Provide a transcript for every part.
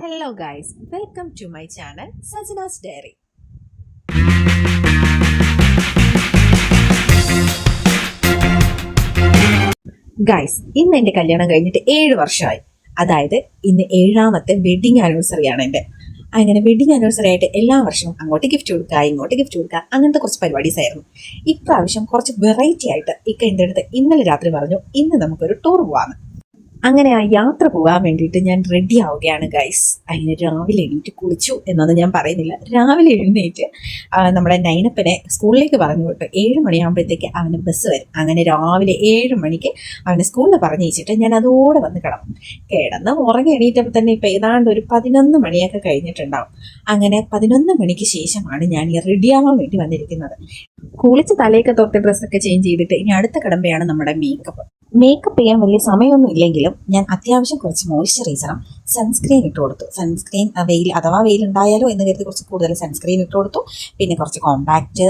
Hello guys, welcome to my channel Sajna's Diary. Guys ഇന്ന് എൻ്റെ കല്യാണം കഴിഞ്ഞിട്ട് 7 വർഷമായി. അതായത് ഇന്ന് 7ാമത്തെ വെഡിങ് ആനിവേഴ്സറി ആണ് എൻ്റെ. അങ്ങനെ വെഡിങ് ആനിവേഴ്സറി ആയിട്ട് എല്ലാ വർഷവും അങ്ങോട്ട് ഗിഫ്റ്റ് കൊടുക്കുക ഇങ്ങോട്ട് ഗിഫ്റ്റ് കൊടുക്കുക അങ്ങനത്തെ കുറച്ച് പരിപാടീസ് ആയിരുന്നു. ഇപ്രാവശ്യം കുറച്ച് വെറൈറ്റി ആയിട്ട് എൻ്റെ അടുത്ത് ഇന്നലെ രാത്രി പറഞ്ഞു ഇന്ന് നമുക്കൊരു ടൂർ പോവാന്ന്. അങ്ങനെ ആ യാത്ര പോകാൻ വേണ്ടിയിട്ട് ഞാൻ റെഡി ആവുകയാണ് ഗൈസ്. അതിന് രാവിലെ എണീറ്റ് കുളിച്ചു എന്നത് ഞാൻ പറയുന്നില്ല. രാവിലെ എഴുന്നേറ്റ് നമ്മുടെ നൈനപ്പനെ സ്കൂളിലേക്ക് പറഞ്ഞു വിട്ടു. 7 മണിയാകുമ്പോഴത്തേക്ക് അവന് ബസ് വരും. അങ്ങനെ രാവിലെ 7 മണിക്ക് അവനെ സ്കൂളിൽ പറഞ്ഞയച്ചിട്ട് ഞാൻ അതോടെ വന്ന് കിടന്ന് ഉറങ്ങി എണീറ്റപ്പോൾ തന്നെ ഇപ്പം ഏതാണ്ട് ഒരു 11 മണിയൊക്കെ കഴിഞ്ഞിട്ടുണ്ടാവും. അങ്ങനെ 11 മണിക്ക് ശേഷമാണ് ഞാൻ ഈ റെഡിയാവാൻ വേണ്ടി വന്നിരിക്കുന്നത്. കുളിച്ച് തലയൊക്കെ തൊട്ട് ഡ്രസ്സൊക്കെ ചേഞ്ച് ചെയ്തിട്ട് ഇനി അടുത്ത കടമ്പയാണ് നമ്മുടെ മേക്കപ്പ് ചെയ്യാൻ വലിയ സമയമൊന്നും ഇല്ലെങ്കിലും ഞാൻ അത്യാവശ്യം കുറച്ച് മോയ്സ്ചറൈസറും സൺസ്ക്രീൻ ഇട്ട് കൊടുത്തു. സൺസ്ക്രീൻ വെയിൽ ഉണ്ടായാലോ എന്ന് കരുതി കുറച്ച് കൂടുതൽ സൺസ്ക്രീൻ ഇട്ട് കൊടുത്തു. പിന്നെ കുറച്ച് കോമ്പാക്റ്റ്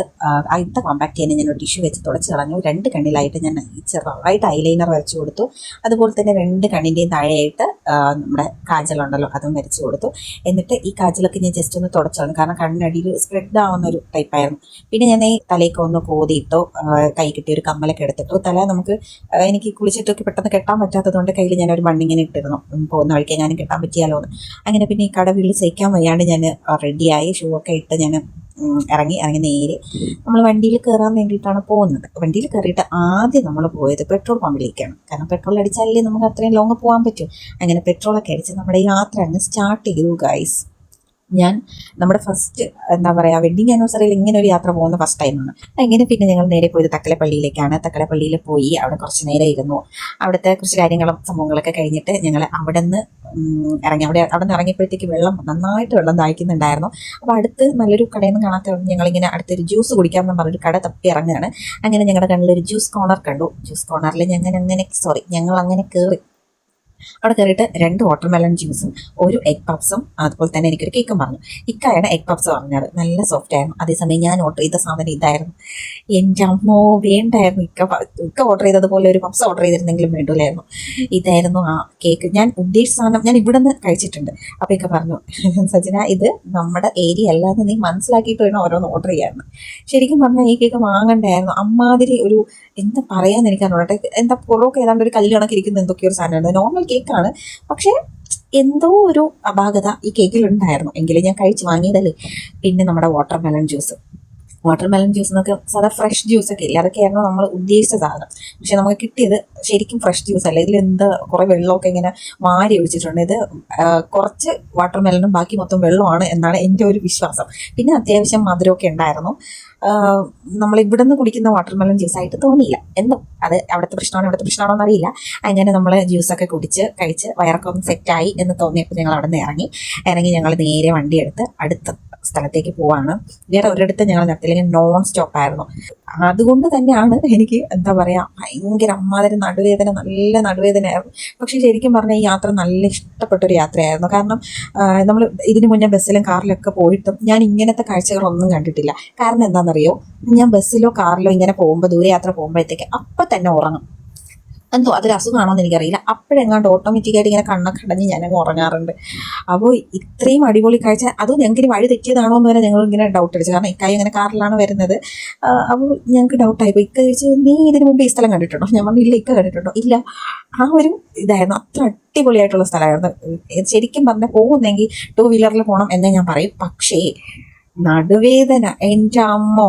ഇട്ട കോമ്പാക്റ്റ് തന്നെ ഞാൻ ഒരു ടിഷ്യൂ വെച്ച് തുടച്ച് കളഞ്ഞു. 2 കണ്ണിലായിട്ട് ഞാൻ ചെറുതായിട്ട് ഐലൈനർ വരച്ചു കൊടുത്തു. അതുപോലെ തന്നെ 2 കണ്ണിൻ്റെയും താഴെയായിട്ട് നമ്മുടെ കാജലുണ്ടല്ലോ അതും വരച്ചു കൊടുത്തു. എന്നിട്ട് ഈ കാജലൊക്കെ ഞാൻ ജസ്റ്റ് ഒന്ന് തുടച്ചു കളഞ്ഞു, കാരണം കണ്ണിനടിയിൽ സ്പ്രെഡ് ആവുന്ന ഒരു ടൈപ്പായിരുന്നു. പിന്നെ ഞാൻ ഈ തലയൊക്കെ ഒന്ന് കോതിയിട്ടു, കൈ കിട്ടിയ ഒരു കമ്മലൊക്കെ എടുത്തിട്ടു. തല എനിക്ക് കുളിച്ചിട്ടൊക്കെ പെട്ടെന്ന് കെട്ടാൻ പറ്റാത്തതുകൊണ്ട് കയ്യിൽ ഞാനൊരു മണ്ണിങ്ങനെ ഇട്ടിരുന്നു, പോകുന്ന വഴിക്ക് ഞാനും കെട്ടാൻ പറ്റിയാലോ എന്ന്. അങ്ങനെ പിന്നെ ഈ കടവിൽ സഹിക്കാൻ വയ്യാണ്ട് ഞാൻ റെഡിയായി, ഷൂ ഒക്കെ ഇട്ട് ഞാൻ ഇറങ്ങി നേരെ നമ്മൾ വണ്ടിയിൽ കയറാൻ വേണ്ടിയിട്ടാണ് പോകുന്നത്. വണ്ടിയിൽ കയറിയിട്ട് ആദ്യം നമ്മൾ പോയത് പെട്രോൾ പമ്പിലേക്കാണ്. കാരണം പെട്രോൾ അടിച്ചാലേ നമുക്ക് അത്രയും ലോങ് പോകാൻ പറ്റും. അങ്ങനെ പെട്രോളൊക്കെ അടിച്ച് നമ്മുടെ യാത്ര അങ്ങ് സ്റ്റാർട്ട് ചെയ്തു ഗൈസ്. നമ്മുടെ ഫസ്റ്റ് വെഡിങ് ആനിവേഴ്സറിയിൽ ഇങ്ങനെ ഒരു യാത്ര പോകുന്ന ഫസ്റ്റ് ടൈമാണ്. അങ്ങനെ പിന്നെ ഞങ്ങൾ നേരെ പോയത് തക്കലപ്പള്ളിയിലേക്കാണ്. തക്കലപ്പള്ളിയിൽ പോയി അവിടെ കുറച്ച് നേരം ഇരുന്നു. അവിടുത്തെ കുറച്ച് കാര്യങ്ങളും സംഭവങ്ങളൊക്കെ കഴിഞ്ഞിട്ട് ഞങ്ങൾ അവിടെ നിന്ന് ഇറങ്ങി. അവിടെ നിന്ന് ഇറങ്ങിയപ്പോഴത്തേക്ക് നന്നായിട്ട് വെള്ളം ദാഹിക്കുന്നുണ്ടായിരുന്നു. അപ്പോൾ അടുത്ത് നല്ലൊരു കടയിൽ നിന്ന് കാണാത്ത ഞങ്ങളിങ്ങനെ അടുത്തൊരു ജ്യൂസ് കുടിക്കാമെന്ന് പറഞ്ഞൊരു കട തപ്പി ഇറങ്ങുകയാണ്. അങ്ങനെ ഞങ്ങളുടെ കണ്ണിലൊരു ജ്യൂസ് കോർണർ കണ്ടു. ജ്യൂസ് കോർണറിൽ ഞങ്ങൾ അങ്ങനെ കയറി. അവിടെ കയറിയിട്ട് 2 വാട്ടർമെലൺ ജ്യൂസും 1 എഗ് പപ്സും അതുപോലെ തന്നെ എനിക്കൊരു കേക്കും പറഞ്ഞു. ഇക്കായാണ് എഗ് പപ്സ് പറഞ്ഞത്. നല്ല സോഫ്റ്റ് ആയിരുന്നു. അതേസമയം ഞാൻ ഓർഡർ ചെയ്ത സാധനം ഇതായിരുന്നു. എൻ്റെ അമ്മോ വേണ്ടായിരുന്നു. ഇക്ക ഓർഡർ ചെയ്തതുപോലെ ഒരു പപ്സ് ഓർഡർ ചെയ്തിരുന്നെങ്കിലും വേണ്ടില്ലായിരുന്നു. ഇതായിരുന്നു ആ കേക്ക്. ഞാൻ ഉദ്ദേശിച്ച സാധനം ഞാൻ ഇവിടെ നിന്ന് കഴിച്ചിട്ടുണ്ട്. അപ്പോൾ ഇക്ക പറഞ്ഞു, സജന ഇത് നമ്മുടെ ഏരിയ അല്ലാതെ നീ മനസ്സിലാക്കിയിട്ട് വേണം ഓരോന്ന് ഓർഡർ ചെയ്യാമെന്ന്. ശരിക്കും പറഞ്ഞാൽ ഈ കേക്ക് വാങ്ങണ്ടായിരുന്നു. അമ്മാതിരി ഒരു എന്താ പറയാന്ന് എനിക്കറിഞ്ഞോട്ടെ, എന്താ പുറമൊക്കെ ഏതാണ്ട് ഒരു കല്യാണമൊക്കെ ഇരിക്കുന്ന എന്തൊക്കെയോ ഒരു സാധനമാണ്. നോർമൽ കേക്കാണ്, പക്ഷേ എന്തോ ഒരു അപാകത ഈ കേക്കിലുണ്ടായിരുന്നു. എങ്കിലും ഞാൻ കഴിച്ച് വാങ്ങിയതല്ലേ. പിന്നെ നമ്മുടെ വാട്ടർമെലൺ ജ്യൂസ് എന്നൊക്കെ സാധാ ഫ്രഷ് ജ്യൂസൊക്കെ ഇല്ലേ, അതൊക്കെയായിരുന്നു നമ്മൾ ഉദ്ദേശിച്ച സാധനം. പക്ഷെ നമുക്ക് കിട്ടിയത് ശരിക്കും ഫ്രഷ് ജ്യൂസ് അല്ല. ഇതിലെന്താ കുറേ വെള്ളമൊക്കെ ഇങ്ങനെ വാരി ഒഴിച്ചിട്ടുണ്ട്. ഇത് കുറച്ച് വാട്ടർമെലണും ബാക്കി മൊത്തം വെള്ളമാണ് എന്നാണ് എൻ്റെ ഒരു വിശ്വാസം. പിന്നെ അത്യാവശ്യം മധുരമൊക്കെ ഉണ്ടായിരുന്നു. നമ്മൾ ഇവിടെ നിന്ന് കുടിക്കുന്ന വാട്ടർമെലൺ ജ്യൂസായിട്ട് തോന്നിയില്ല. എന്തോ അത് അവിടുത്തെ പ്രശ്നമാണോ എന്നറിയില്ല. അങ്ങനെ നമ്മൾ ജ്യൂസൊക്കെ കഴിച്ച് വയറൊക്കെ ഒന്ന് സെറ്റായി എന്ന് തോന്നിയപ്പോൾ ഞങ്ങൾ അവിടെ നിന്ന് ഇറങ്ങി ഞങ്ങൾ നേരെ വണ്ടിയെടുത്ത് അടുത്ത സ്ഥലത്തേക്ക് പോവാണ്. വേറെ ഒരിടത്ത് ഞങ്ങൾ നിർത്തില്ലെങ്കിൽ നോൺ സ്റ്റോപ്പ് ആയിരുന്നു. അതുകൊണ്ട് തന്നെയാണ് എനിക്ക് ഭയങ്കര അമ്മാതിരി നല്ല നടുവേദനയായിരുന്നു. പക്ഷെ ശരിക്കും പറഞ്ഞാൽ ഈ യാത്ര നല്ല ഇഷ്ടപ്പെട്ടൊരു യാത്രയായിരുന്നു. കാരണം നമ്മൾ ഇതിനു മുന്നേ ബസ്സിലും കാറിലൊക്കെ പോയിട്ടും ഞാൻ ഇങ്ങനത്തെ കാഴ്ചകളൊന്നും കണ്ടിട്ടില്ല. കാരണം എന്താണെന്നറിയോ, ഞാൻ ബസ്സിലോ കാറിലോ ഇങ്ങനെ ദൂരയാത്ര പോകുമ്പോഴത്തേക്ക് അപ്പം തന്നെ ഉറങ്ങും. എന്തോ അതൊരു അസുഖമാണോ എന്ന് എനിക്കറിയില്ല. അപ്പോഴെങ്ങാണ്ട് ഓട്ടോമാറ്റിക്കായിട്ട് ഇങ്ങനെ കണ്ണൊക്കെ അടഞ്ഞ് ഞാനങ്ങ് ഉറങ്ങാറുണ്ട്. അപ്പോൾ ഇത്രയും അടിപൊളി കാഴ്ച, അതും ഞങ്ങൾക്ക് വഴി തെറ്റിയതാണോ എന്ന് വരെ ഞങ്ങൾ ഇങ്ങനെ ഡൗട്ട് അടിച്ചു. കാരണം ഇക്കായി ഇങ്ങനെ കാറിലാണ് വരുന്നത്. അപ്പോൾ ഞങ്ങൾക്ക് ഡൗട്ടായിപ്പോൾ. ഇക്ക ചോദിച്ചു, നീ ഇതിനു മുമ്പ് ഈ സ്ഥലം കണ്ടിട്ടുണ്ടോ? ഞാൻ പറഞ്ഞു ഇല്ല. ഇക്ക കണ്ടിട്ടുണ്ടോ? ഇല്ല. ആ ഒരു ഇതായിരുന്നു. അത്ര അടിപൊളിയായിട്ടുള്ള സ്ഥലമായിരുന്നു. ശരിക്കും പറഞ്ഞാൽ പോകുന്നെങ്കിൽ 2 വീലറിൽ പോകണം എന്നേ ഞാൻ പറയും. പക്ഷേ നടുവേദന എൻ്റെ അമ്മോ,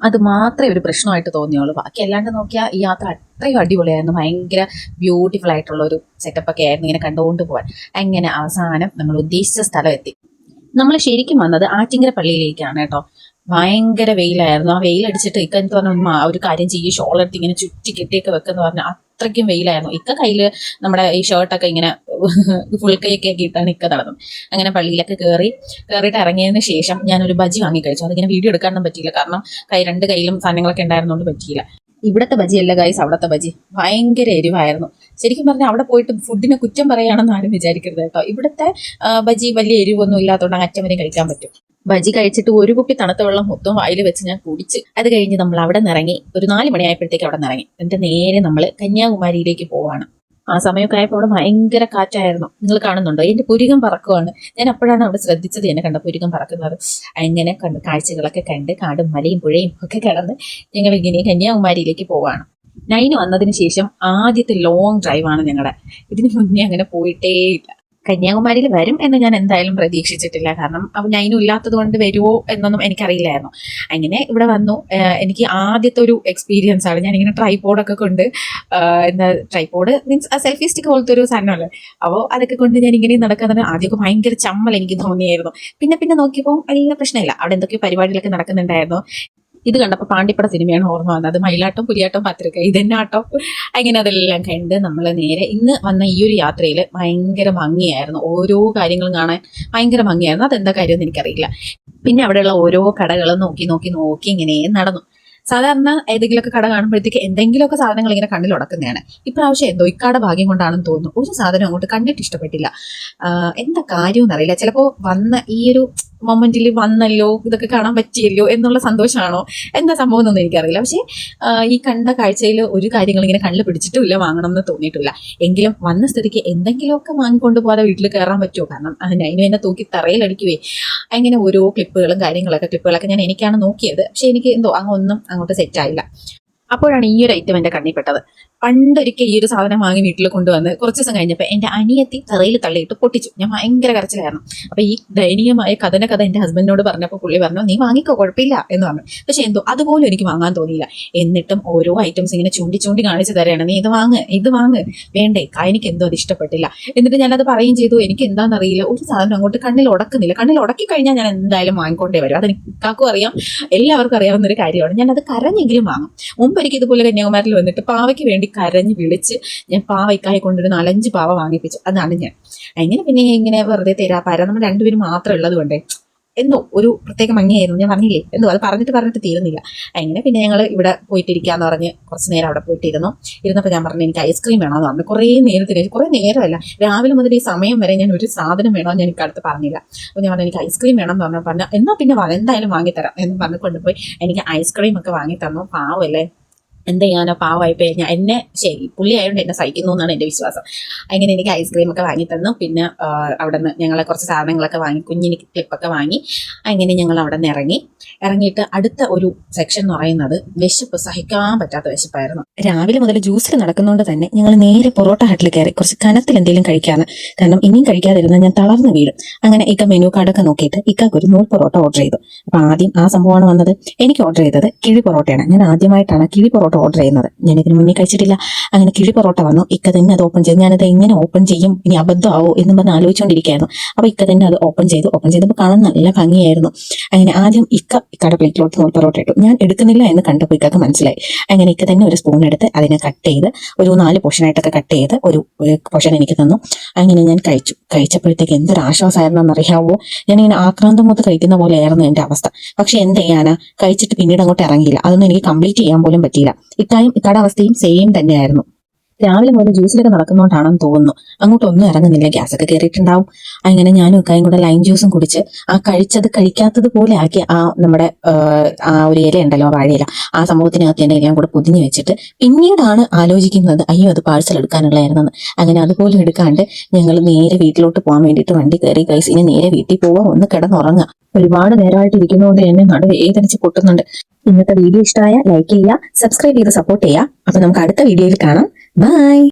അത് മാത്രമേ ഒരു പ്രശ്നമായിട്ട് തോന്നിയുള്ളൂ. ബാക്കി അല്ലാണ്ട് നോക്കിയാൽ ഈ യാത്ര അത്രയും അടിപൊളിയായിരുന്നു. ഭയങ്കര ബ്യൂട്ടിഫുൾ ആയിട്ടുള്ള ഒരു സെറ്റപ്പൊക്കെ ആയിരുന്നു ഇങ്ങനെ കണ്ടുകൊണ്ട് പോകാൻ. അങ്ങനെ അവസാനം നമ്മൾ ഉദ്ദേശിച്ച സ്ഥലം എത്തി. നമ്മൾ ശരിക്കും വന്നത് ആറ്റിങ്ങര പള്ളിയിലേക്കാണ് കേട്ടോ. ഭയങ്കര വെയിലായിരുന്നു. ആ വെയിലടിച്ചിട്ട് ഇക്ക എന്ന് പറഞ്ഞാൽ ഒരു കാര്യം ചെയ്യും, ഷോളെടുത്ത് ഇങ്ങനെ ചുറ്റി കെട്ടിയൊക്കെ വെക്കെന്ന് പറഞ്ഞാൽ അത്രയ്ക്കും വെയിലായിരുന്നു. ഇക്ക കയ്യിൽ നമ്മുടെ ഈ ഷർട്ടൊക്കെ ഇങ്ങനെ ഫുൾ കൈയൊക്കെ ഇട്ടാണ് ഇക്ക നടന്നത്. അങ്ങനെ പള്ളിയിലൊക്കെ കയറിയിട്ട് ഇറങ്ങിയതിന് ശേഷം ഞാനൊരു ബജി വാങ്ങി കഴിച്ചു. അതിങ്ങനെ വീഡിയോ എടുക്കാനൊന്നും പറ്റിയില്ല, കാരണം 2 കയ്യിലും സാധനങ്ങളൊക്കെ ഉണ്ടായിരുന്നുകൊണ്ട് പറ്റിയില്ല. ഇവിടുത്തെ ബജിയല്ല ഗൈസ്, അവിടുത്തെ ബജി ഭയങ്കര എരിവായിരുന്നു. ശരിക്കും പറഞ്ഞാൽ അവിടെ പോയിട്ട് ഫുഡിനെ കുറ്റം പറയുകയാണെന്ന് ആരും വിചാരിക്കരുത് കേട്ടോ. ഇവിടുത്തെ ബജി വലിയ എരിവൊന്നും ഇല്ലാത്തതുകൊണ്ട് അറ്റം വരെ കഴിക്കാൻ പറ്റും. ബജി കഴിച്ചിട്ട് 1 കുപ്പി തണുത്ത വെള്ളം മൊത്തം വായിൽ വെച്ച് ഞാൻ കുടിച്ച്. അത് കഴിഞ്ഞ് നമ്മൾ അവിടെ നിന്ന് ഇറങ്ങി. ഒരു 4 മണിയായപ്പോഴത്തേക്ക് അവിടെ നിന്ന് ഇറങ്ങി. എന്നിട്ട് നേരെ നമ്മൾ കന്യാകുമാരിയിലേക്ക് പോവാണ്. ആ സമയമൊക്കെ ആയപ്പോൾ അവിടെ ഭയങ്കര കാറ്റായിരുന്നു. നിങ്ങൾ കാണുന്നുണ്ടോ? എന്റെ പുരികം പറക്കുവാണ്. ഞാൻ അപ്പോഴാണ് അവിടെ ശ്രദ്ധിച്ചത് എന്നെ കണ്ട പുരികം പറക്കുന്നത്. അങ്ങനെ കണ്ട് കാഴ്ചകളൊക്കെ കണ്ട് കാടും മലയും പുഴയും ഒക്കെ കടന്ന് ഞങ്ങൾ ഇങ്ങനെ കന്യാകുമാരിയിലേക്ക് പോവാണ്. നൈന് വന്നതിന് ശേഷം ആദ്യത്തെ ലോങ് ഡ്രൈവാണ് ഞങ്ങളുടെ. ഇതിന് മുന്നേ അങ്ങനെ പോയിട്ടേ ഇല്ല. കന്യാകുമാരിയിൽ വരും എന്ന് ഞാൻ എന്തായാലും പ്രതീക്ഷിച്ചിട്ടില്ല. കാരണം നൈനും ഇല്ലാത്തത് കൊണ്ട് വരുമോ എന്നൊന്നും എനിക്കറിയില്ലായിരുന്നു. അങ്ങനെ ഇവിടെ വന്നു. എനിക്ക് ആദ്യത്തെ ഒരു എക്സ്പീരിയൻസ് ആണ്. ഞാനിങ്ങനെ ട്രൈപോഡൊക്കെ കൊണ്ട് എന്താ ട്രൈപോഡ് മീൻസ് സെൽഫി സ്റ്റിക്ക് പോലത്തെ ഒരു സാധനമല്ലേ. അപ്പോൾ അതൊക്കെ കൊണ്ട് ഞാൻ ഇങ്ങനെ നടക്കാൻ തന്നെ ആദ്യമൊക്കെ ഭയങ്കര ചമ്മൽ എനിക്ക് തോന്നിയായിരുന്നു. പിന്നെ നോക്കിയപ്പോൾ വലിയ പ്രശ്നമില്ല. അവിടെ എന്തൊക്കെയോ പരിപാടികളൊക്കെ നടക്കുന്നുണ്ടായിരുന്നു. ഇത് കണ്ടപ്പോൾ പാണ്ടിപ്പട സിനിമയാണ് ഓർമ്മ വന്നത്. മയിലാട്ടം, പുലിയാട്ടം, പത്രിക, ഇതെന്നാട്ടം. അങ്ങനെ അതെല്ലാം കണ്ട് നമ്മൾ നേരെ ഇന്ന് വന്ന ഈ ഒരു യാത്രയിൽ ഭയങ്കര ഭംഗിയായിരുന്നു. ഓരോ കാര്യങ്ങളും കാണാൻ ഭയങ്കര ഭംഗിയായിരുന്നു. അതെന്താ കാര്യമെന്ന് എനിക്കറിയില്ല. പിന്നെ അവിടെയുള്ള ഓരോ കടകളും നോക്കി ഇങ്ങനെ നടന്നു. സാധാരണ ഏതെങ്കിലുമൊക്കെ കട കാണുമ്പോഴത്തേക്ക് എന്തെങ്കിലുമൊക്കെ സാധനങ്ങൾ ഇങ്ങനെ കണ്ണിൽ ഉടക്കുന്നതാണ്. ഇപ്രാവശ്യം എന്തോ ഇക്കാടെ ഭാഗ്യം കൊണ്ടാണെന്ന് തോന്നുന്നു, ഒരു സാധനം അങ്ങോട്ട് കണ്ടിട്ട് ഇഷ്ടപ്പെട്ടില്ല. എന്താ കാര്യമെന്ന് അറിയില്ല. ചിലപ്പോൾ വന്ന ഈ ഒരു മൊമെന്റിൽ വന്നല്ലോ, ഇതൊക്കെ കാണാൻ പറ്റിയല്ലോ എന്നുള്ള സന്തോഷമാണോ, എന്താ സംഭവം എന്നൊന്നും എനിക്കറിയില്ല. പക്ഷേ ഈ കണ്ട കാഴ്ചയിൽ ഒരു കാര്യങ്ങൾ ഇങ്ങനെ കണ്ണിൽ പിടിച്ചിട്ടുമില്ല, വാങ്ങണം എന്ന് തോന്നിയിട്ടില്ല. എങ്കിലും വന്ന സ്ഥിതിക്ക് എന്തെങ്കിലുമൊക്കെ വാങ്ങിക്കൊണ്ട് പോകാതെ വീട്ടിൽ കയറാൻ പറ്റുമോ? കാരണം അതിന് എന്നെ തൂക്കി തറയിലടിക്കുവേ. അങ്ങനെ ഓരോ ക്ലിപ്പുകളൊക്കെ എനിക്കാണ് നോക്കിയത്. പക്ഷെ എനിക്ക് എന്തോ അങ്ങോട്ട് സെറ്റ് ആയില്ല. അപ്പോഴാണ് ഈ ഒരു ഐറ്റം എൻ്റെ കണ്ണിൽ പെട്ടത്. പണ്ടൊരിക്കൽ ഈ ഒരു സാധനം വാങ്ങി വീട്ടിൽ കൊണ്ടുവന്ന് കുറച്ച് ദിവസം കഴിഞ്ഞപ്പോൾ എൻ്റെ അനിയത്തി തറയിൽ തള്ളിയിട്ട് പൊട്ടിച്ചു. ഞാൻ ഭയങ്കര കരച്ചിലായിരുന്നു. അപ്പോൾ ഈ ദയനീയമായ കഥ എൻ്റെ ഹസ്ബൻഡിനോട് പറഞ്ഞപ്പോൾ പുള്ളി പറഞ്ഞു, നീ വാങ്ങിക്കോ, കുഴപ്പമില്ല എന്ന് പറഞ്ഞു. പക്ഷെ എന്തോ അതുപോലും എനിക്ക് വാങ്ങാൻ തോന്നിയില്ല. എന്നിട്ടും ഓരോ ഐറ്റംസ് ഇങ്ങനെ ചൂണ്ടി കാണിച്ചു തരാണ്, നീ ഇത് വാങ്ങ് വേണ്ടേ. എനിക്ക് എന്തോ അത് ഇഷ്ടപ്പെട്ടില്ല. എന്നിട്ട് ഞാനത് പറയുകയും ചെയ്തു. എനിക്ക് എന്താണെന്നറിയില്ല, ഒരു സാധനം അങ്ങോട്ട് കണ്ണിൽ ഉടക്കുന്നില്ല. കണ്ണിൽ ഉടക്കി കഴിഞ്ഞാൽ ഞാൻ എന്തായാലും വാങ്ങിക്കൊണ്ടേ വരും. അതെനിക്കാർക്കും അറിയാം, എല്ലാവർക്കും അറിയാവുന്ന ഒരു കാര്യമാണ്. ഞാനത് കരഞ്ഞെങ്കിലും വാങ്ങും. മുമ്പൊരിക്കൽ ഇതുപോലെ കന്യാകുമാരിയിൽ വന്നിട്ട് പാവയ്ക്ക് വേണ്ടി കരഞ്ഞ് വിളിച്ച് ഞാൻ പാവയ്ക്കായി കൊണ്ടൊരു 4-5 പാവ വാങ്ങിപ്പിച്ചു. അതാണ് ഞാൻ. അങ്ങനെ പിന്നെ ഇങ്ങനെ വെറുതെ തരാപ്പാര നമ്മൾ രണ്ടുപേരും മാത്രം ഉള്ളത് കൊണ്ടേ എന്തോ ഒരു പ്രത്യേക ഭംഗിയായിരുന്നു. ഞാൻ പറഞ്ഞില്ലേ, എന്തോ അത് പറഞ്ഞിട്ട് തീരുന്നില്ല. അങ്ങനെ പിന്നെ ഞങ്ങൾ ഇവിടെ പോയിട്ടിരിക്കാന്ന് പറഞ്ഞ് കുറച്ച് നേരം അവിടെ ഇരുന്നപ്പോൾ ഞാൻ പറഞ്ഞു, എനിക്ക് ഐസ്ക്രീം വേണമെന്ന് പറഞ്ഞു. കുറേ നേരമല്ല, രാവിലെ മുതൽ ഈ സമയം വരെ ഞാൻ ഒരു സാധനം വേണമെന്ന് ഞാൻ അടുത്ത് പറഞ്ഞില്ല. അപ്പോൾ ഞാൻ പറഞ്ഞു, എനിക്ക് ഐസ്ക്രീം വേണം എന്ന് പറഞ്ഞു. എന്നാൽ പിന്നെ എന്തായാലും വാങ്ങിത്തരാം എന്ന് പറഞ്ഞ് കൊണ്ടുപോയി എനിക്ക് ഐസ്ക്രീം ഒക്കെ വാങ്ങി തന്നു. പാവല്ലേ, എന്ത് ചെയ്യാനോ, പാവമായിപ്പോയി. എന്നെ പുള്ളി ആയതുകൊണ്ട് എന്നെ സഹിക്കുന്നു എന്നാണ് എൻ്റെ വിശ്വാസം. അങ്ങനെ എനിക്ക് ഐസ്ക്രീം ഒക്കെ വാങ്ങി തന്നു. പിന്നെ അവിടെ നിന്ന് ഞങ്ങൾ കുറച്ച് സാധനങ്ങളൊക്കെ വാങ്ങി, കുഞ്ഞിന് ക്ലിപ്പൊക്കെ വാങ്ങി. അങ്ങനെ ഞങ്ങൾ അവിടെ നിന്ന് ഇറങ്ങിയിട്ട് അടുത്ത ഒരു സെക്ഷൻ എന്ന് പറയുന്നത് വിശപ്പ്, സഹിക്കാൻ പറ്റാത്ത വിശപ്പായിരുന്നു. രാവിലെ മുതൽ ജ്യൂസിൽ നടക്കുന്നതുകൊണ്ട് തന്നെ ഞങ്ങൾ നേരെ പൊറോട്ട ഹട്ടിൽ കയറി കുറച്ച് കനത്തിൽ എന്തെങ്കിലും കഴിക്കാന്ന്. കാരണം ഇനിയും കഴിക്കാതിരുന്നാൽ ഞാൻ തളർന്നു വീഴും. അങ്ങനെ ഇക്ക മെനു കാർഡൊക്കെ നോക്കിയിട്ട് ഇക്കാക്ക് ഒരു 100 പൊറോട്ട ഓർഡർ ചെയ്തു. അപ്പൊ ആദ്യം ആ സംഭവമാണ് വന്നത്. എനിക്ക് ഓർഡർ ചെയ്തത് കിഴി പൊറോട്ടയാണ്. ഞാൻ ആദ്യമായിട്ടാണ് കിഴി പൊറോട്ട ഓർഡർ ചെയ്യുന്നത്. ഞാൻ ഇതിന് മുന്നേ കഴിച്ചിട്ടില്ല. അങ്ങനെ കിഴി പൊറോട്ട വന്നു. ഇക്ക തന്നെ അത് ഓപ്പൺ ചെയ്തു. ഞാനത് എങ്ങനെ ഓപ്പൺ ചെയ്യും, ഇനി അബദ്ധമാവോ എന്ന് പറഞ്ഞ് ആലോചിച്ചുകൊണ്ടിരിക്കുകയായിരുന്നു. അപ്പൊ ഇക്ക തന്നെ അത് ഓപ്പൺ ചെയ്തപ്പോൾ കാണാൻ നല്ല ഭംഗിയായിരുന്നു. അങ്ങനെ ആദ്യം ഇക്കയുടെ പ്ലേറ്റിലോട്ട് 100 പൊറോട്ട ഇട്ടു. ഞാൻ എടുക്കുന്നില്ല എന്ന് കണ്ടപ്പോൾ ഇക്കൊക്കെ മനസ്സിലായി. അങ്ങനെ ഇക്ക തന്നെ ഒരു സ്പൂൺ എടുത്ത് അതിനെ കട്ട് ചെയ്ത് ഒരു 4 പോർഷനായിട്ടൊക്കെ കട്ട് ചെയ്ത് ഒരു പോർഷൻ എനിക്ക് തന്നു. അങ്ങനെ ഞാൻ കഴിച്ചപ്പോഴത്തേക്ക് എന്തൊരു ആശ്വാസമായിരുന്നു എന്നറിയാവോ. ഞാനിങ്ങനെ ആക്രാന്തം മൂത്ത് കഴിക്കുന്ന പോലെയായിരുന്നു എൻ്റെ അവസ്ഥ. പക്ഷെ എന്ത് ചെയ്യാനാ, കഴിച്ചിട്ട് പിന്നീട് അങ്ങോട്ട് ഇറങ്ങിയില്ല. അതൊന്നും എനിക്ക് കംപ്ലീറ്റ് ചെയ്യാൻ പോലും പറ്റിയില്ല. ഇക്കയുടെ അവസ്ഥയും സെയിം തന്നെയായിരുന്നു. രാവിലെ മുതൽ ജ്യൂസിലൊക്കെ നടക്കുന്നതുകൊണ്ടാണെന്ന് തോന്നുന്നു അങ്ങോട്ടൊന്നും ഇറങ്ങുന്നില്ല. ഗ്യാസൊക്കെ കയറിയിട്ടുണ്ടാവും. അങ്ങനെ ഞാനും ഇക്കായും കൂടെ ലൈം ജ്യൂസും കുടിച്ച് ആ കഴിക്കാത്തത് പോലെ ആക്കി നമ്മുടെ ആ ഒരു ഇല ഉണ്ടല്ലോ, വാഴയില, ആ സംഭവത്തിനകത്ത് എൻ്റെ ഇലയും കൂടെ പൊതിഞ്ഞ് വെച്ചിട്ട് പിന്നീടാണ് ആലോചിക്കുന്നത്, അയ്യോ അത് പാഴ്സൽ എടുക്കാനുള്ളതായിരുന്നെന്ന്. അങ്ങനെ അതുപോലും എടുക്കാണ്ട് ഞങ്ങൾ നേരെ വീട്ടിലോട്ട് പോകാൻ വേണ്ടിയിട്ട് വണ്ടി കയറി. ഗൈസ്, ഇനി നേരെ വീട്ടിൽ പോവാം, ഒന്ന് കിടന്നുറങ്ങാം. ഒരുപാട് നേരമായിട്ട് ഇരിക്കുന്നതുകൊണ്ട് എന്നെ വേദനിച്ച് പൊട്ടുന്നുണ്ട്. ഇന്നത്തെ വീഡിയോ ഇഷ്ടമായ ലൈക്ക് ചെയ്യുക, സബ്സ്ക്രൈബ് ചെയ്ത് സപ്പോർട്ട് ചെയ്യുക. അപ്പൊ നമുക്ക് അടുത്ത വീഡിയോയിൽ കാണാം. ബൈ.